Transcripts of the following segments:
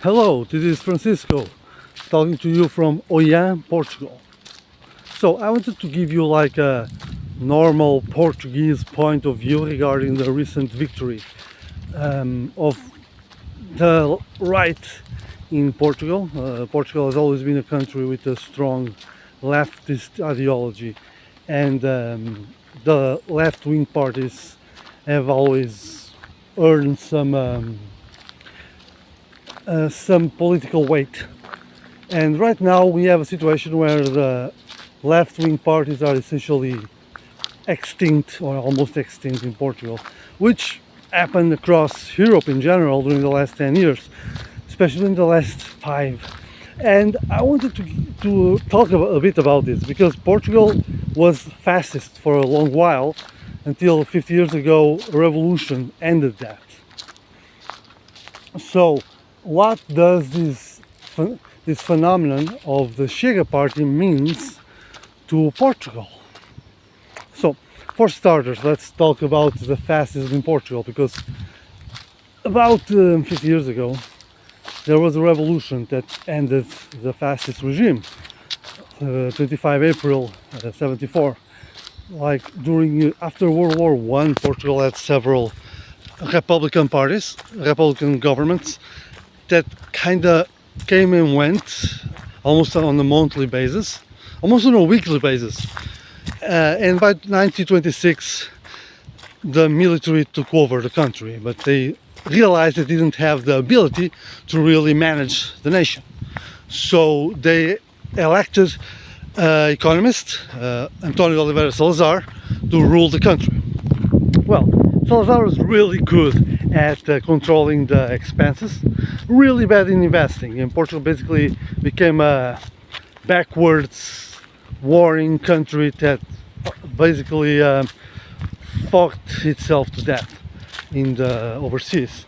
Hello, this is Francisco talking to you from Oiã, Portugal. So I wanted to give you like a normal Portuguese point of view regarding the recent victory of the right in Portugal. Portugal has always been a country with a strong leftist ideology, and the left-wing parties have always earned some political weight. And right now we have a situation where the left-wing parties are essentially extinct or almost extinct in Portugal, which happened across Europe in general during the last 10 years, especially in the last 5. And I wanted to talk a bit about this because Portugal was fascist for a long while until 50 years ago a revolution ended that. So what does this phenomenon of the CHEGA party means to Portugal? So, for starters, let's talk about the fascism in Portugal, because about 50 years ago there was a revolution that ended the fascist regime. 25 April 74. Like after World War I, Portugal had several Republican parties, Republican governments that kind of came and went almost on a monthly basis, almost on a weekly basis. And by 1926, the military took over the country, but they realized they didn't have the ability to really manage the nation. So they elected economist António Oliveira Salazar to rule the country. Well, Salazar was really good at controlling the expenses, really bad in investing, and Portugal basically became a backwards warring country that basically fought itself to death in the overseas.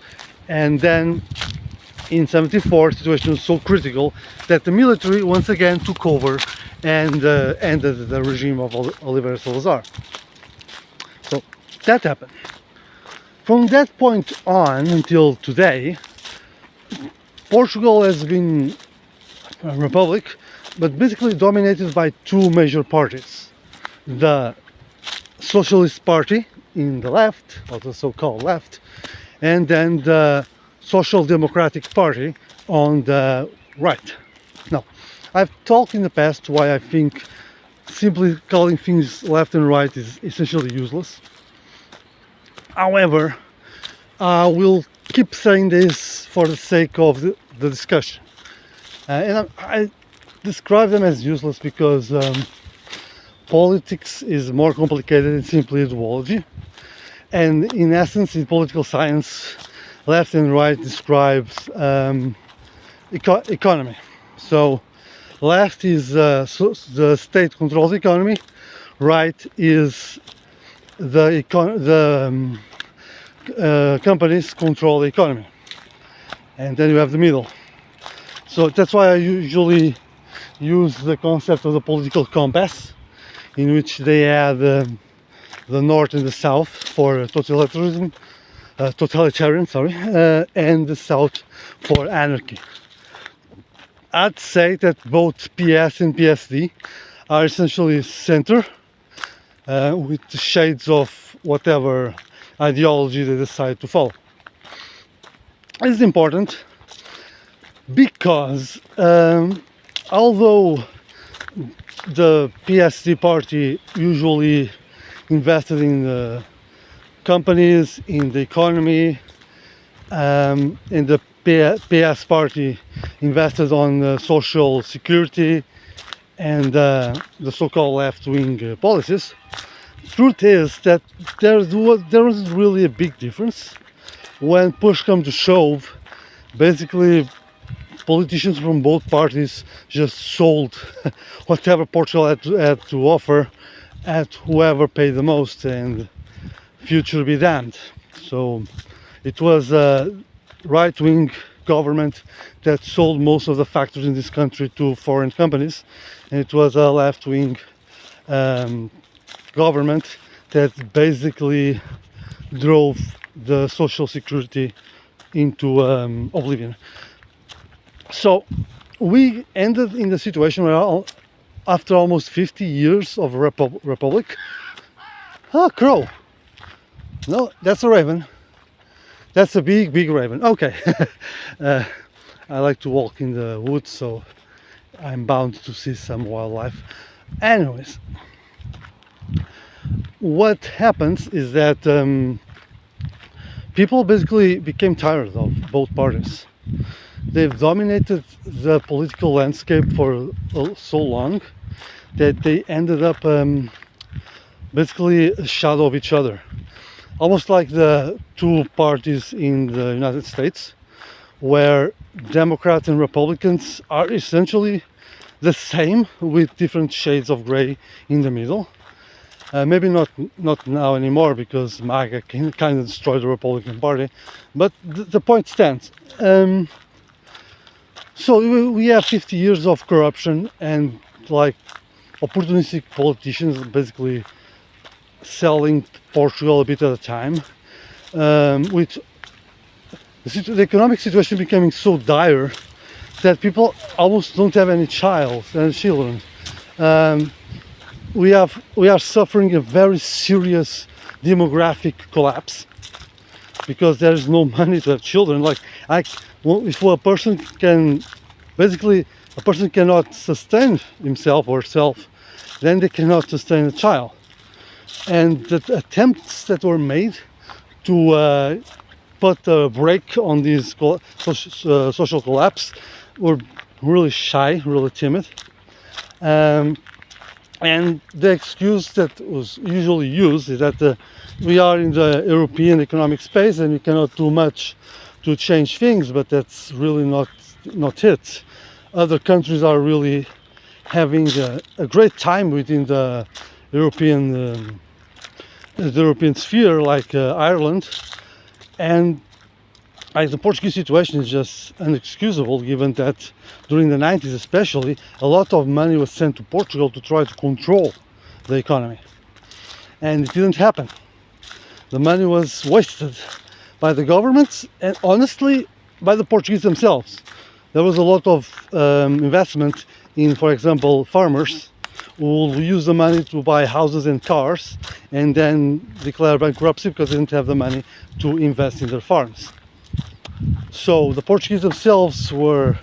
And then in 74, the situation was so critical that the military once again took over and ended the regime of Oliveira Salazar. So that happened. From that point on until today, Portugal has been a republic, but basically dominated by two major parties. The Socialist Party in the left, or the so-called left, and then the Social Democratic Party on the right. Now, I've talked in the past why I think simply calling things left and right is essentially useless. However, I will keep saying this for the sake of the discussion. And I describe them as useless because politics is more complicated than simply ideology. And in essence, in political science, left and right describes economy. So left is the state controls the economy, right is the companies control the economy, and then you have the middle. So that's why I usually use the concept of the political compass, in which they add the north and the south for totalitarian, and the south for anarchy. I'd say that both PS and PSD are essentially center, with the shades of whatever ideology they decide to follow. It's important because although the PSD party usually invested in the companies, in the economy, and the PS party invested on social security and the so-called left-wing policies, truth is that there wasn't really a big difference. When push comes to shove, basically politicians from both parties just sold whatever Portugal had to offer at whoever paid the most, and future be damned. So it was a right-wing government that sold most of the factories in this country to foreign companies, and it was a left-wing government that basically drove the social security into oblivion. So we ended in the situation where after almost 50 years of republic, crow. No, that's a raven. That's a big raven. Okay. I like to walk in the woods, so I'm bound to see some wildlife. Anyways, what happens is that people basically became tired of both parties. They've dominated the political landscape for so long that they ended up basically a shadow of each other. Almost like the two parties in the United States, where Democrats and Republicans are essentially the same with different shades of gray in the middle. Maybe not now anymore, because MAGA kind of destroyed the Republican Party, but the point stands. So we have 50 years of corruption and like opportunistic politicians basically selling Portugal a bit at a time, with the economic situation becoming so dire that people almost don't have any children. We are suffering a very serious demographic collapse because there is no money to have children. If a person cannot sustain himself or herself, then they cannot sustain a child. And the attempts that were made to put a brake on this social collapse were really shy, really timid. And the excuse that was usually used is that we are in the European economic space and we cannot do much to change things, but that's really not it. Other countries are really having a great time within the European sphere, like Ireland, and the Portuguese situation is just inexcusable, given that during the 90s especially, a lot of money was sent to Portugal to try to control the economy, and it didn't happen. The money was wasted by the governments and honestly by the Portuguese themselves. There was a lot of investment in, for example, farmers who will use the money to buy houses and cars and then declare bankruptcy because they didn't have the money to invest in their farms. So the Portuguese themselves were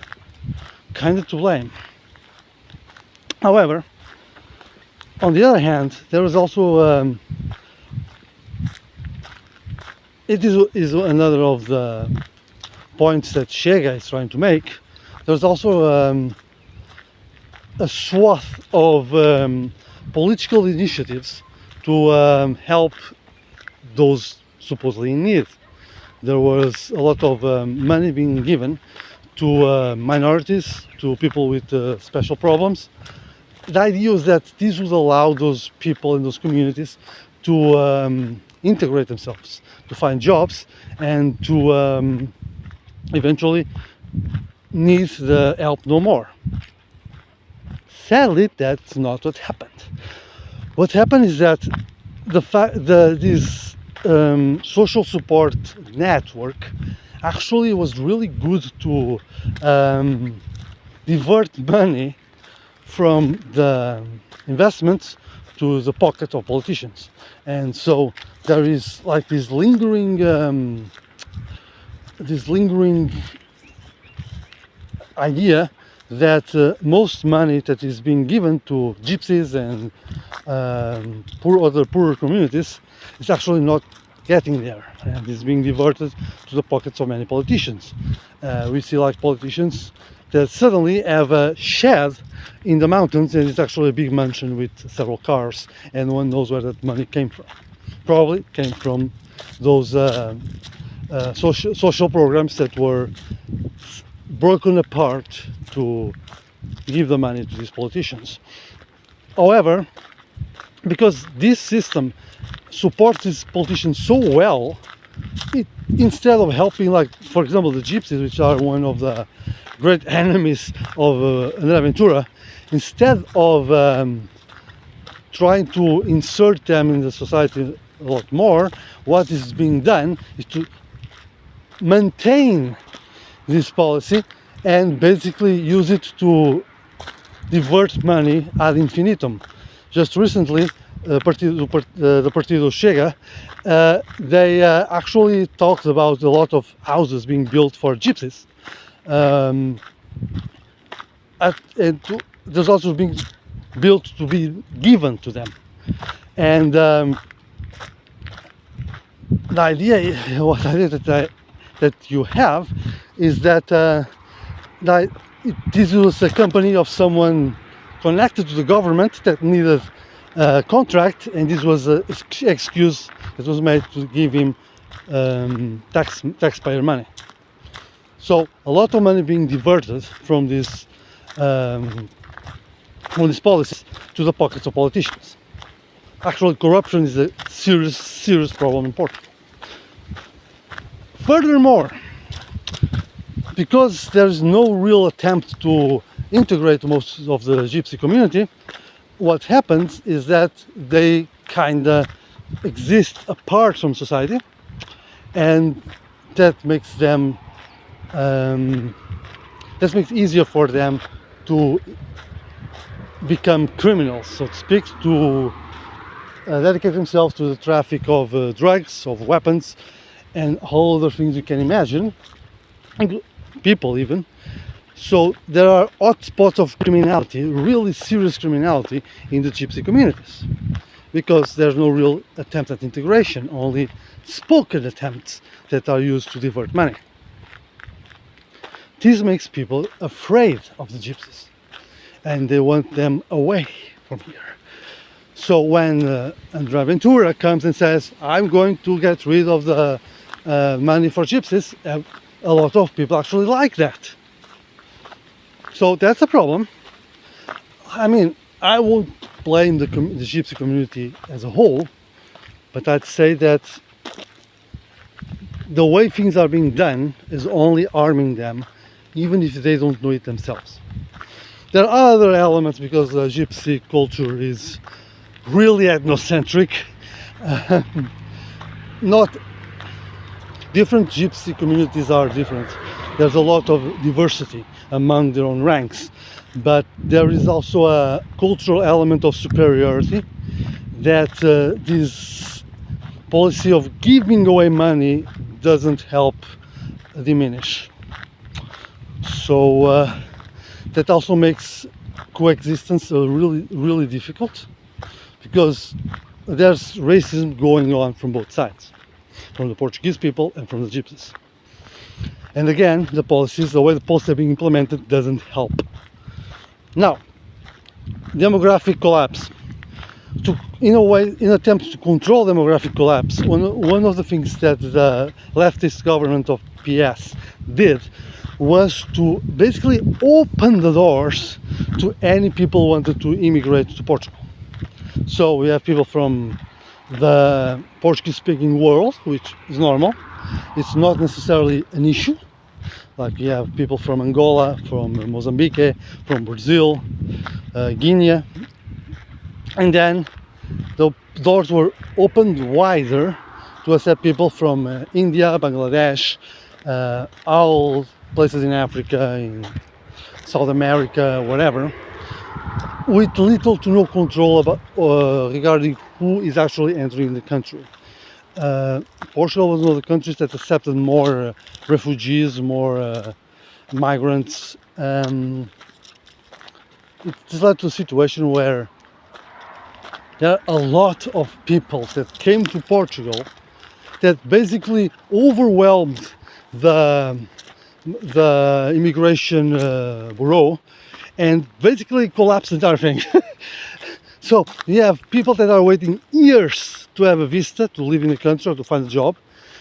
kind of to blame. However, on the other hand, there was also it is another of the points that CHEGA is trying to make. There's also a swath of political initiatives to help those supposedly in need. There was a lot of money being given to minorities, to people with special problems. The idea is that this would allow those people in those communities to integrate themselves, to find jobs, and to eventually need the help no more. Sadly, that's not what happened. What happened is that this social support network actually was really good to divert money from the investments to the pocket of politicians. And so there is like this lingering idea that most money that is being given to gypsies and poorer communities is actually not getting there, and is being diverted to the pockets of many politicians. We see like politicians that suddenly have a shed in the mountains, and it's actually a big mansion with several cars, and no one knows where that money came from. Probably came from those social programs that were broken apart to give the money to these politicians. However, because this system supports these politicians so well, instead of helping, like for example the gypsies, which are one of the great enemies of Andre Ventura, instead of trying to insert them in the society a lot more, what is being done is to maintain this policy and basically use it to divert money ad infinitum. Just recently, the Partido CHEGA, they actually talked about a lot of houses being built for gypsies. There's also being built to be given to them. And the idea, what idea that you have is that this was a company of someone connected to the government that needed a contract, and this was an excuse that was made to give him taxpayer money. So a lot of money being diverted from this policies to the pockets of politicians. Actually, corruption is a serious problem in Portugal. Furthermore, because there's no real attempt to integrate most of the gypsy community, what happens is that they kind of exist apart from society, and that makes them that makes it easier for them to become criminals, so to speak, to dedicate themselves to the traffic of drugs, of weapons, and all other things you can imagine, people even. So there are hotspots of criminality, really serious criminality in the gypsy communities, because there's no real attempt at integration, only spoken attempts that are used to divert money. This makes people afraid of the gypsies, and they want them away from here. So when Andre Ventura comes and says, I'm going to get rid of the money for gypsies, a lot of people actually like that. So that's a problem. I mean, I won't blame the gypsy community as a whole, but I'd say that the way things are being done is only harming them, even if they don't know it themselves. There are other elements, because the gypsy culture is really ethnocentric. Not different gypsy communities are different. There's a lot of diversity among their own ranks, but there is also a cultural element of superiority that this policy of giving away money doesn't help diminish. So that also makes coexistence really difficult, because there's racism going on from both sides, from the Portuguese people and from the gypsies. And again, the way the policies are being implemented doesn't help. Now, demographic collapse. In an attempt to control demographic collapse, one of the things that the leftist government of PS did was to basically open the doors to any people who wanted to immigrate to Portugal. So we have people from the Portuguese-speaking world, which is normal. It's not necessarily an issue. Like you have people from Angola, from Mozambique, from Brazil, Guinea. And then the doors were opened wider to accept people from India, Bangladesh, all places in Africa, in South America, whatever, with little to no control about regarding who is actually entering the country. Portugal was one of the countries that accepted more refugees, more migrants. It led to a situation where there are a lot of people that came to Portugal that basically overwhelmed the immigration bureau and basically collapsed the entire thing. So you have people that are waiting years to have a visa, to live in the country or to find a job.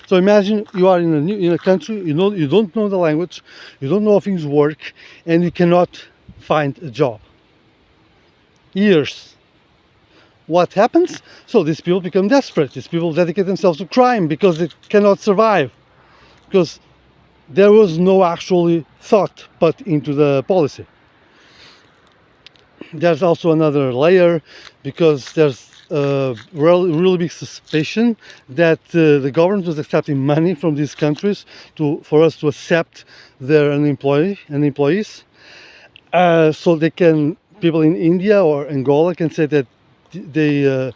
So imagine you are in a country, you don't know the language, you don't know how things work, and you cannot find a job. Years. What happens? So these people become desperate. These people dedicate themselves to crime because they cannot survive. Because there was no actually thought put into the policy. There's also another layer, because there's really big suspicion that the government was accepting money from these countries for us to accept their employees. So they can, people in India or Angola can say that they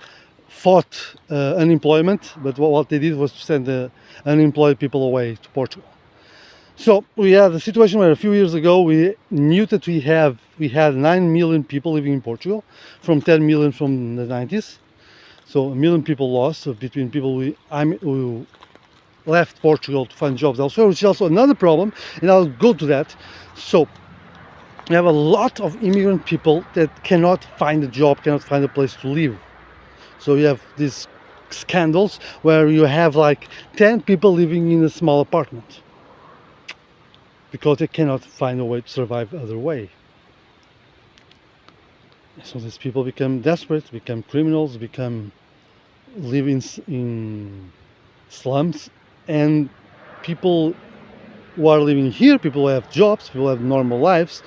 fought unemployment, but what they did was to send the unemployed people away to Portugal. So we had a situation where a few years ago we knew that we had 9 million people living in Portugal, from 10 million from the 90s. So 1 million people lost, so between people who left Portugal to find jobs elsewhere, which is also another problem, and I'll go to that. So we have a lot of immigrant people that cannot find a job, cannot find a place to live. So you have these scandals where you have like 10 people living in a small apartment because they cannot find a way to survive other way. So these people become desperate, become criminals, live in slums, and people who are living here, people who have jobs, people who have normal lives,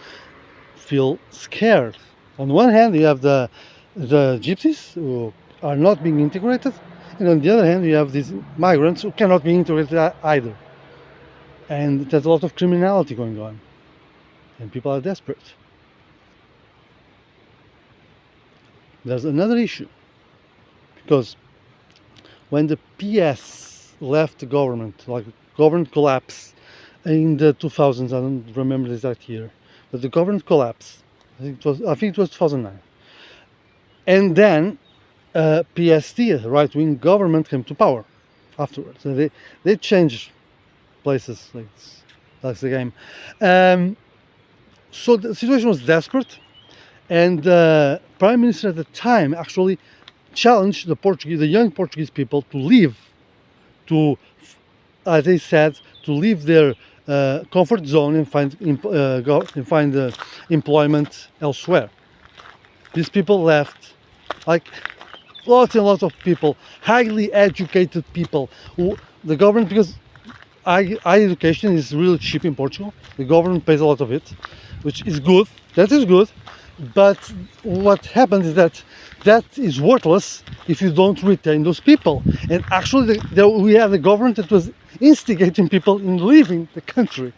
feel scared. On one hand, you have the gypsies who are not being integrated, and on the other hand, you have these migrants who cannot be integrated either. And there's a lot of criminality going on, and people are desperate. There's another issue, because when the PS left the government, like government collapse in the 2000s, I don't remember the exact year, but the government collapsed. I think it was 2009, and then PST, a right-wing government, came to power afterwards. So they changed places, like that's the game. So the situation was desperate, and the prime minister at the time actually challenged the young Portuguese people to leave, as they said, to leave their comfort zone and find employment elsewhere. These people left, like lots and lots of people, highly educated people, who the government, because high education is really cheap in Portugal. The government pays a lot of it, which is good. That is good. But what happens is that is worthless if you don't retain those people. And actually, we had a government that was instigating people in leaving the country.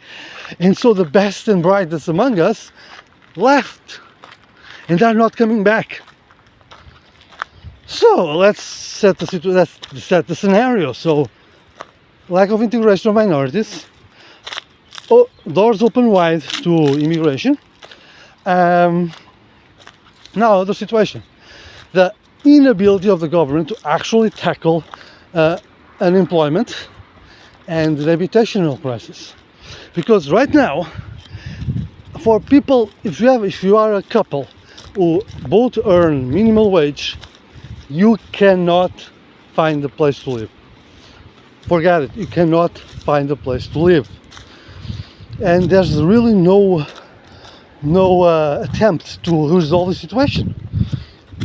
And so the best and brightest among us left. And they're not coming back. So let's set the scenario. So, lack of integration of minorities, doors open wide to immigration. Now the situation, the inability of the government to actually tackle unemployment and the reputational crisis. Because right now, for people, if you are a couple who both earn minimum wage, you cannot find a place to live. Forget it, you cannot find a place to live. And there's really no attempt to resolve the situation.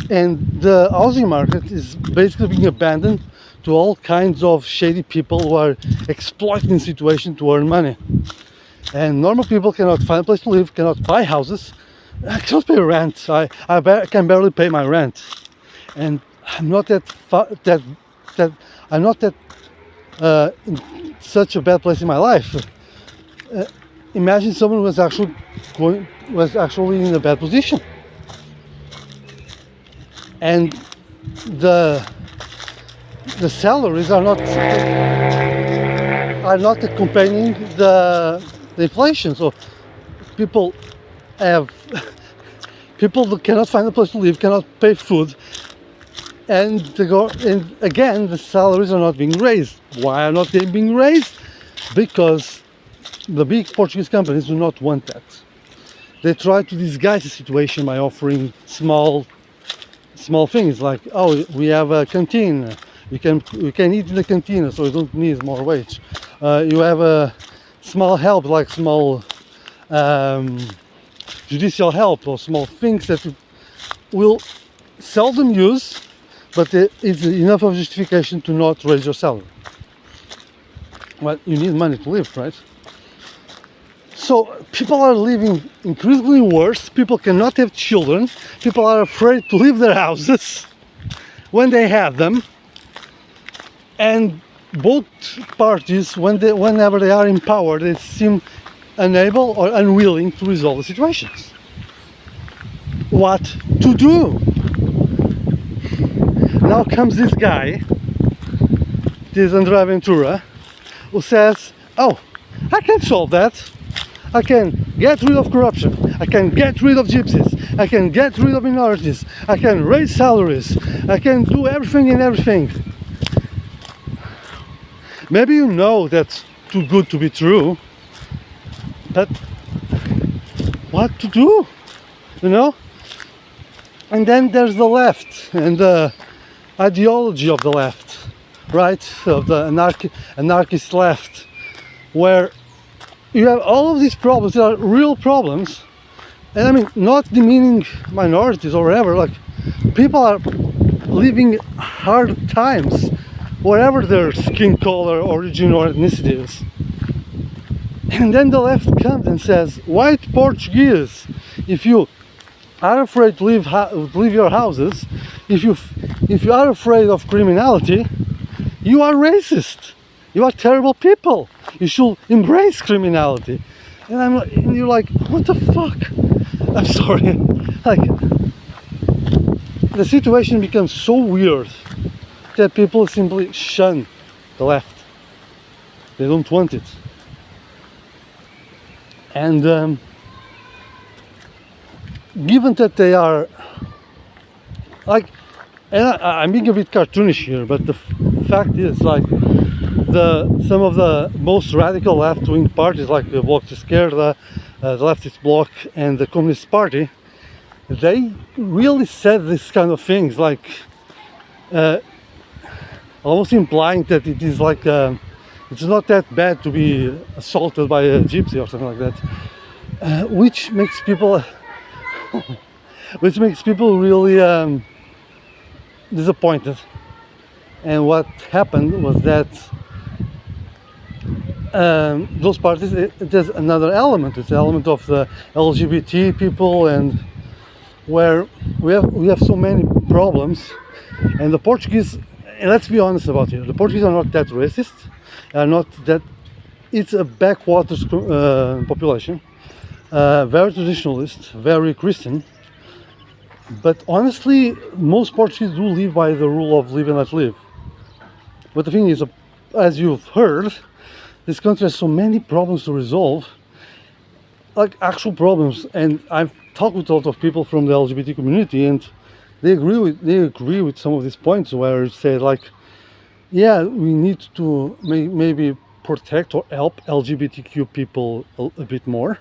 And the housing market is basically being abandoned to all kinds of shady people who are exploiting the situation to earn money. And normal people cannot find a place to live, cannot buy houses, cannot pay rent. I can barely pay my rent. And I'm not in such a bad place in my life. Imagine someone who was actually in a bad position, and the salaries are not accompanying the inflation. So people that cannot find a place to live, cannot pay food, and again the salaries are not being raised. Why are not they being raised? Because the big Portuguese companies do not want that. They try to disguise the situation by offering small things like, oh, we have a canteen, we can eat in the canteen, so you don't need more wage. You have a small help, like small judicial help, or small things that you will seldom use, but it's enough of justification to not raise your salary. Well, you need money to live, right? So people are living increasingly worse. People cannot have children. People are afraid to leave their houses. when they have them, and both parties, whenever they are in power, they seem unable or unwilling to resolve the situations. What to do? Now comes this guy, this Andre Ventura, who says, oh, I can solve that. I can get rid of corruption. I can get rid of gypsies. I can get rid of minorities. I can raise salaries. I can do everything and everything. Maybe you know that's too good to be true, but what to do? You know? And then there's the left and the ideology of the left, right? Of the anarchist left, where you have all of these problems that are real problems, and I mean, not demeaning minorities or whatever, like, people are living hard times, whatever their skin color, origin, or ethnicity is. And then the left comes and says, white Portuguese, if you are afraid to leave your houses, if you are afraid of criminality, you are racist. You are terrible people. You should embrace criminality. And you're like, what the fuck? I'm sorry. Like, the situation becomes so weird that people simply shun the left. They don't want it. And given that they are like, and I'm being a bit cartoonish here, but the fact is, like, some of the most radical left-wing parties, like the Bloc de Esquerda, the Leftist Bloc, and the Communist Party, they really said this kind of things, like almost implying that it is like it's not that bad to be assaulted by a gypsy or something like that, which makes people really disappointed. And what happened was that those parties, there's another element. It's the element of the LGBT people, and where we have so many problems. And the Portuguese, and let's be honest about it, the Portuguese are not that racist, are not that. It's a backwaters population, very traditionalist, very Christian. But honestly, most Portuguese do live by the rule of live and let live. But the thing is, as you've heard, this country has so many problems to resolve, like actual problems. And I've talked with a lot of people from the LGBT community, and they agree with some of these points, where it says, like, yeah, we need to maybe protect or help LGBTQ people a bit more,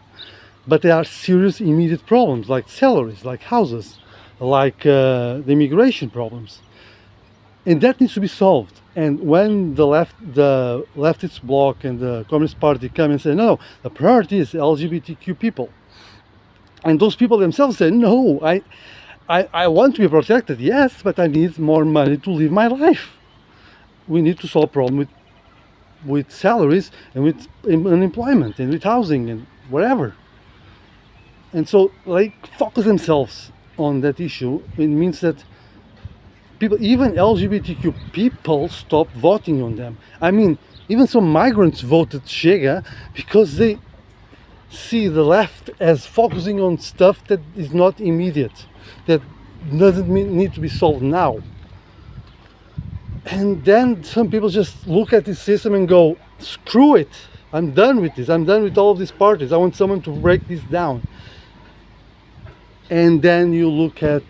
but there are serious immediate problems, like salaries, like houses, like the immigration problems, and that needs to be solved. And when the leftist bloc and the Communist Party come and say, no, the priority is LGBTQ people, and those people themselves say, no, I want to be protected, yes, but I need more money to live my life. We need to solve problem with salaries and with unemployment and with housing and whatever. And so, like, focus themselves on that issue. It means that people, even LGBTQ people, stop voting on them. I mean, even some migrants voted CHEGA because they see the left as focusing on stuff that is not immediate, that doesn't need to be solved now. And then some people just look at this system and go, screw it, I'm done with this, I'm done with all of these parties, I want someone to break this down. And then you look at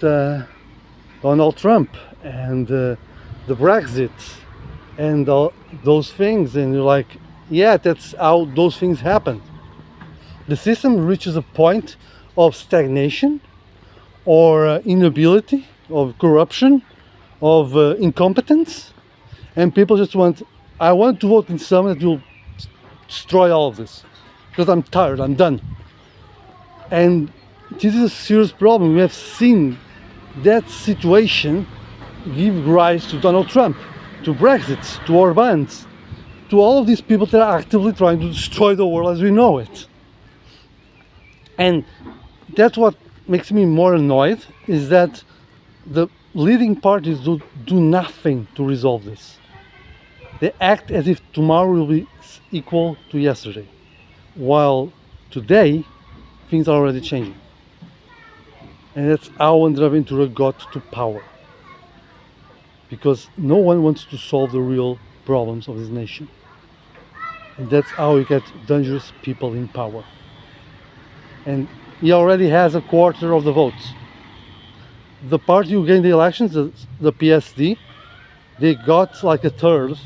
Donald Trump and the Brexit and those things, and you're like, yeah, that's how those things happen. The system reaches a point of stagnation or inability, of corruption, of incompetence, and people just I want to vote in someone that will destroy all of this, because I'm tired, I'm done. And this is a serious problem. We have seen that situation give rise to Donald Trump, to Brexit, to Orban, to all of these people that are actively trying to destroy the world as we know it. And that's what makes me more annoyed, is that leading parties do nothing to resolve this. They act as if tomorrow will be equal to yesterday, while today things are already changing. And that's how Andre Ventura got to power. Because no one wants to solve the real problems of this nation. And that's how you get dangerous people in power. And he already has a quarter of the votes. The party who gained the elections, the PSD, they got like a third.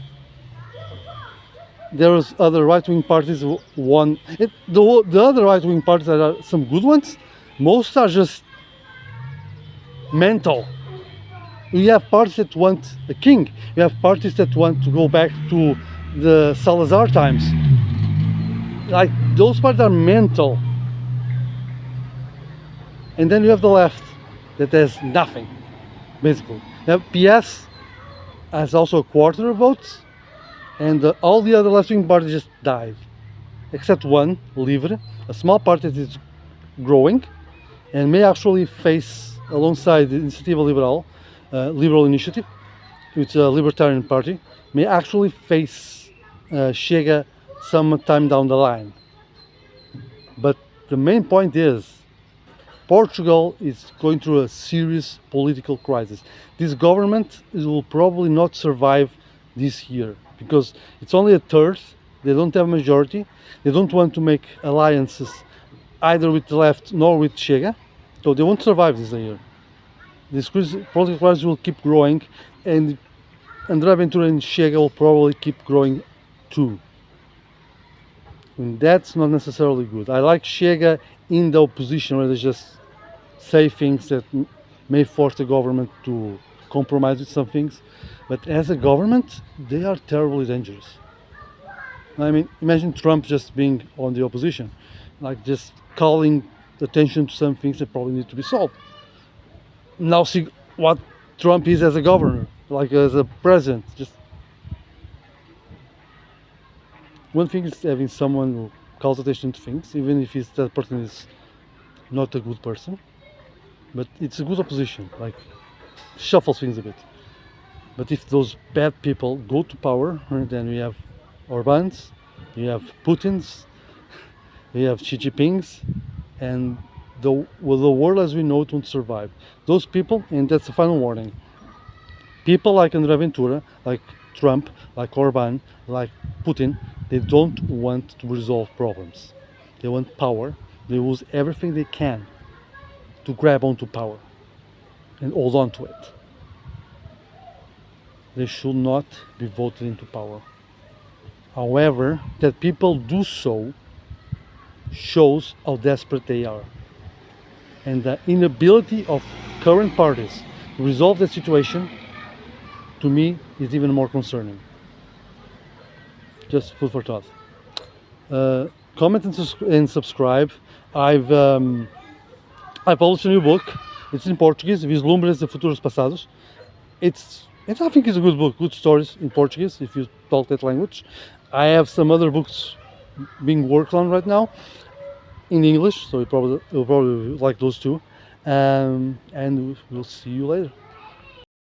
There was other right-wing parties who won. The other right-wing parties that are some good ones, most are just mental. You have parties that want a king. You have parties that want to go back to the Salazar times. Like, those parties are mental. And then you have the left that has nothing, basically. Now, PS has also a quarter of votes, and all the other left-wing parties just died. Except one, Livre, a small party that is growing and may actually face, alongside the Iniciativa Liberal, Liberal Initiative, which is a libertarian party, may actually face CHEGA some time down the line. But the main point is, Portugal is going through a serious political crisis. This government will probably not survive this year because it's only a third. They don't have a majority. They don't want to make alliances either with the left nor with CHEGA, so they won't survive this year. This political crisis will keep growing, and Andre Ventura and CHEGA will probably keep growing too. And that's not necessarily good. I like CHEGA in the opposition, where they just say things that may force the government to compromise with some things. But as a government, they are terribly dangerous. I mean, imagine Trump just being on the opposition, like just calling attention to some things that probably need to be solved. Now see what Trump is as a governor, like as a president. Just one thing is having someone who calls attention to things, even if that person is not a good person, but it's a good opposition, like shuffles things a bit. But if those bad people go to power, then we have Orbáns, we have Putins, we have Xi Jinpings, and the world as we know it won't survive. Those people, and that's the final warning, people like Andre Ventura, like Trump, like Orbán, like Putin, they don't want to resolve problems. They want power. They use everything they can to grab onto power and hold on to it. They should not be voted into power. However, that people do so shows how desperate they are. And the inability of current parties to resolve the situation, to me, is even more concerning. Just food for thought. Comment and subscribe. I've published a new book. It's in Portuguese, Vislumbres de Futuros Passados. I think it's a good book, good stories in Portuguese, if you talk that language. I have some other books being worked on right now in English, so you'll probably like those too. And we'll see you later.